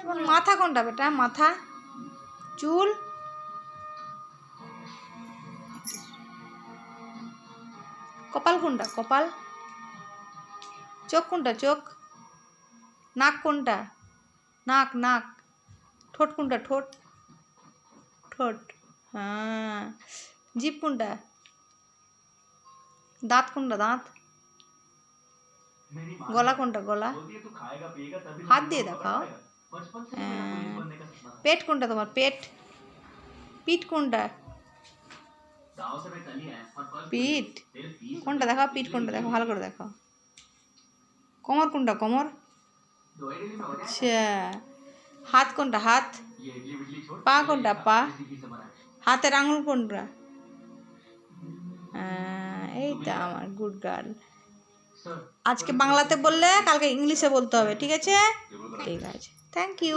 তোমার মাথা কোনটা বেটা? মাথা, চুল, কপাল কোনটা? কপাল, চোখ কোনটা? চোখ, নাক কোনটা? নাক, নাক, ঠোঁট কোনটা? ঠোঁট, ঠোঁট, হ্যাঁ। জিভ কোনটা? দাঁত কোনটা? দাঁত, গলা কোনটা? গলা, হাত দিয়ে দেখাও। পেট কোনটা তোমার? পেট, পিঠ কোনটা? পিঠ কোনটা দেখাও, পিঠ কোনটা দেখো, ভালো করে দেখো। কোমর কোনটা? কোমর, আচ্ছা। হাত কোনটা? হাত, পা কোনটা? পা, হাতের আঙুল কোনটা? এইটা আমার গুড গার্ল। আজকে বাংলাতে বললে কালকে ইংলিশে বলতে হবে, ঠিক আছে? ঠিক আছে, থ্যাংক ইউ।